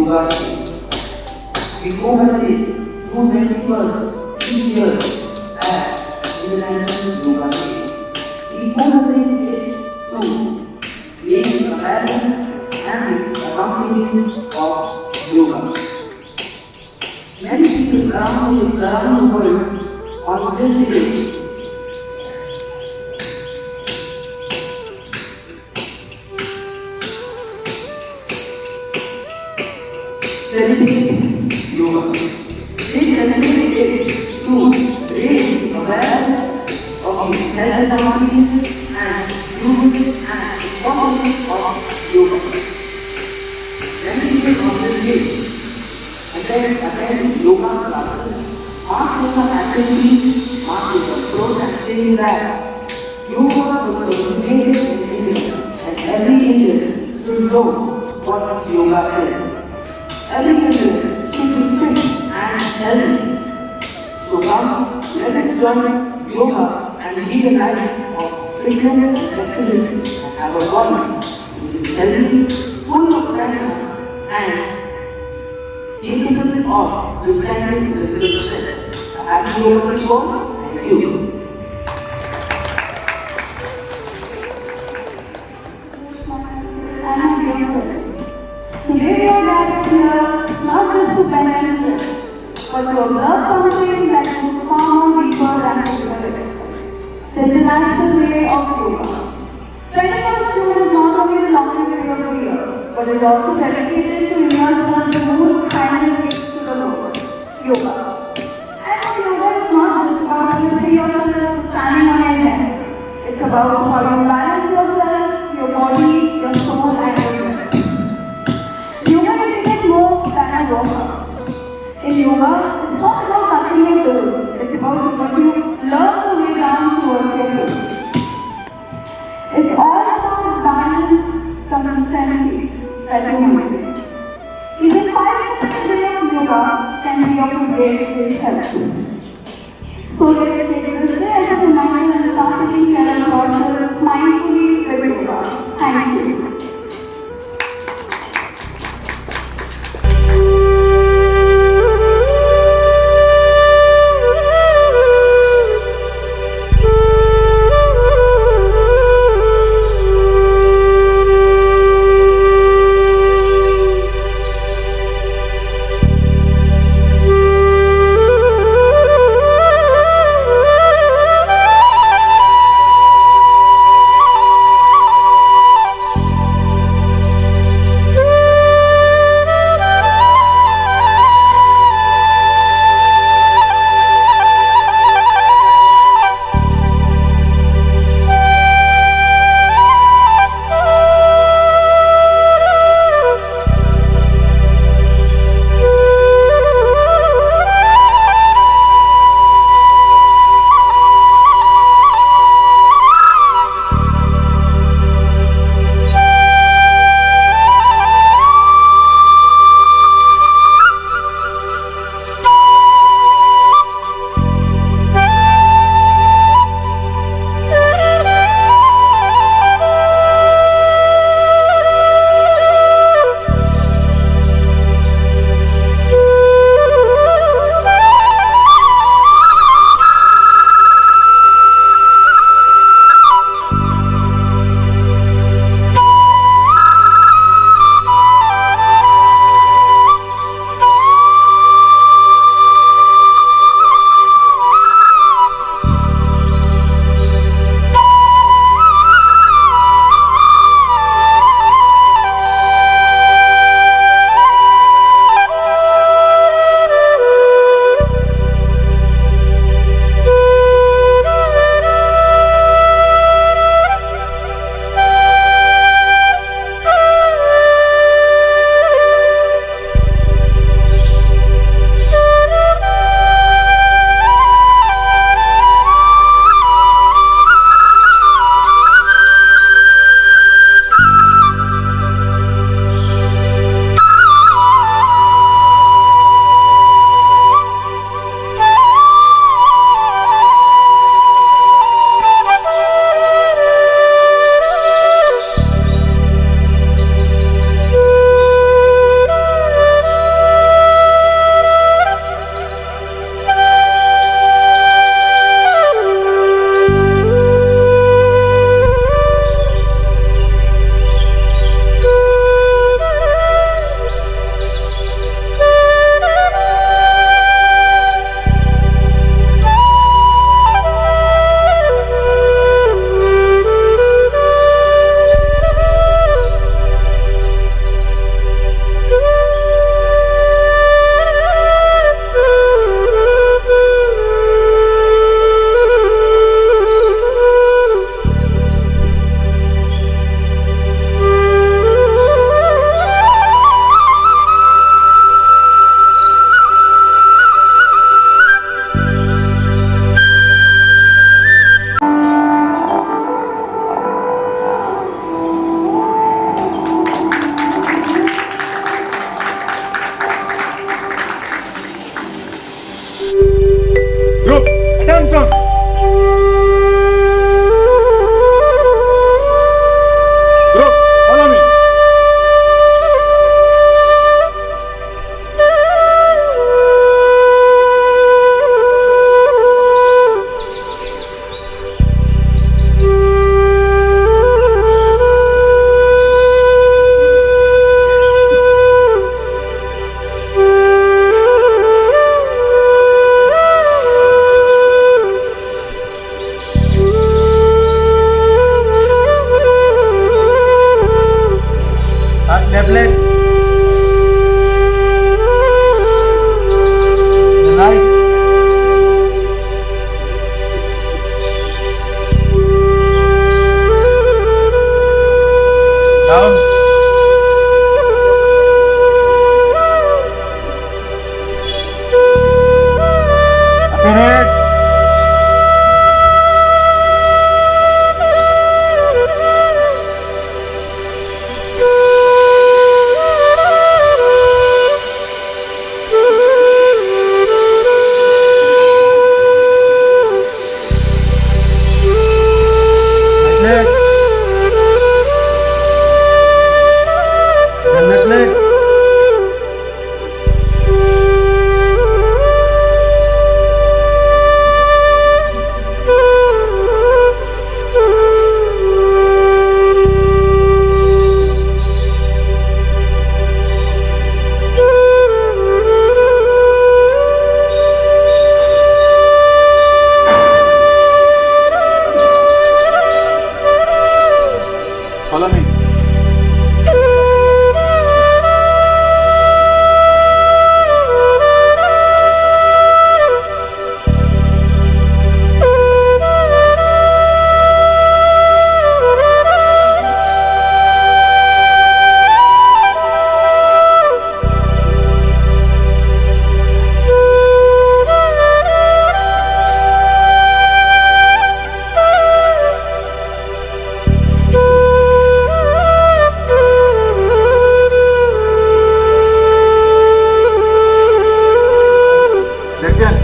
Yoga Day. We commemorate 291st each year as International Yoga Day. We commemorate it to raise awareness and the accomplishment of yoga. Many people around the world on this day celebrate yoga. They celebrate it to raise awareness of the health advantages and use and importance of yoga. Many people on this day attend yoga classes, mark yoga activities, mark yoga approach and saying that yoga was originated in India and every Indian should know what yoga is. Every Indian should be fit and healthy. So come, let us join yoga and lead a life of fitness and flexibility and have a body which is healthy, full of stamina and capable of withstanding physical stress. Happy yoga everyone. Thank you. Today we are gathered here not just to benefit stress, but to observe something that is far deeper than physical. The International Day of Yoga. 21st June is not only the longest day of the year, but is also dedicated to India's one of the most kindest gifts to the world, yoga. And yoga is not just about lifting yourself standing on your head. It's about how you balance yourself, your body, your soul, and your breath. Yoga is even more than a workout. In yoga, it's not about touching your toes. It's about what you learn the way down towards your toes. It's all about balance, consistency that you maintain. Even 5 minutes a day of yoga can be of great help. So let's take this day as a reminder and start taking care of ourselves mindfully with yoga. Thank you. Attention. Group, follow me. Left leg. The right. Down. Up your head. Leg. The left leg. Follow me. Second.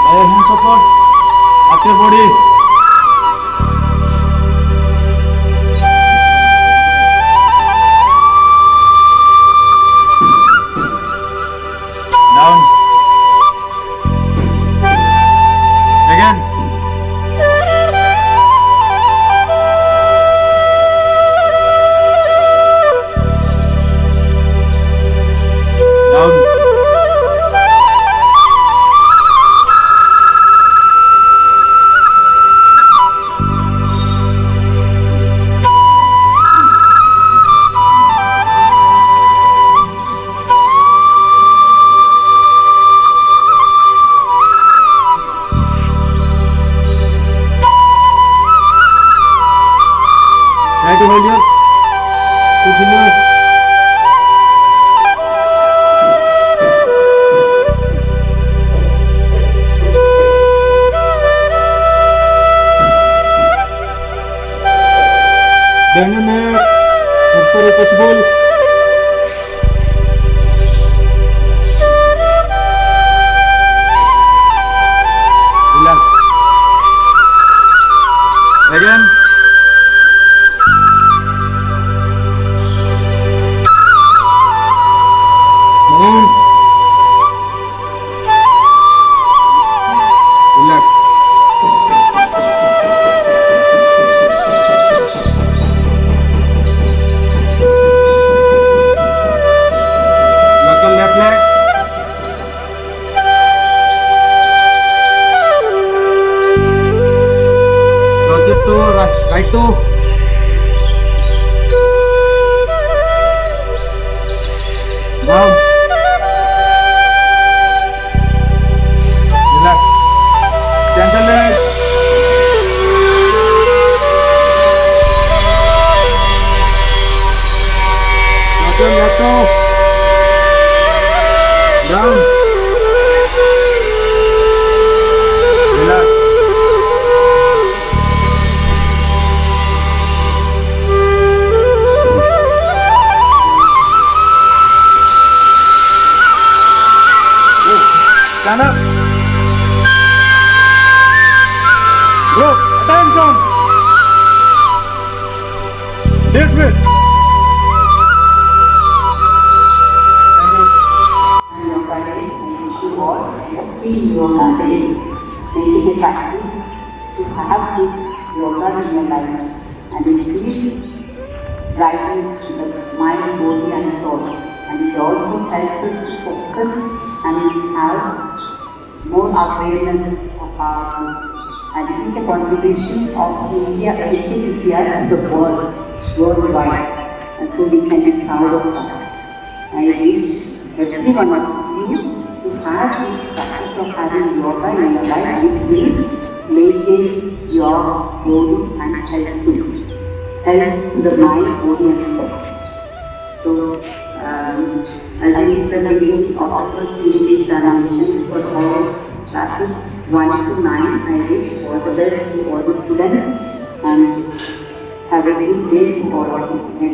Hand support up your body. Down. Again. Down. Try to hold your two fingers. Bend your neck as far as possible. Relax. Again. Down. Relax. Turn left off. Down. Relax. Stand up. Group, attention. Dismiss. Yoga day, I wish you all a happy yoga day. Make it a practice to have this yoga in your life and increase brightness to the mind, body and soul. And it also helps us to focus and have more awareness of our and it is a contribution of India and India to the world, worldwide. And so we can be proud of that. I wish every one of you to have this practice of having yoga in your life, which will maintain your body and health too. Health to the mind, body and soul. So, I think the beginning of the first unit examination for all classes 1 to 9, I wish all the best to all the students and have a good day to all of you.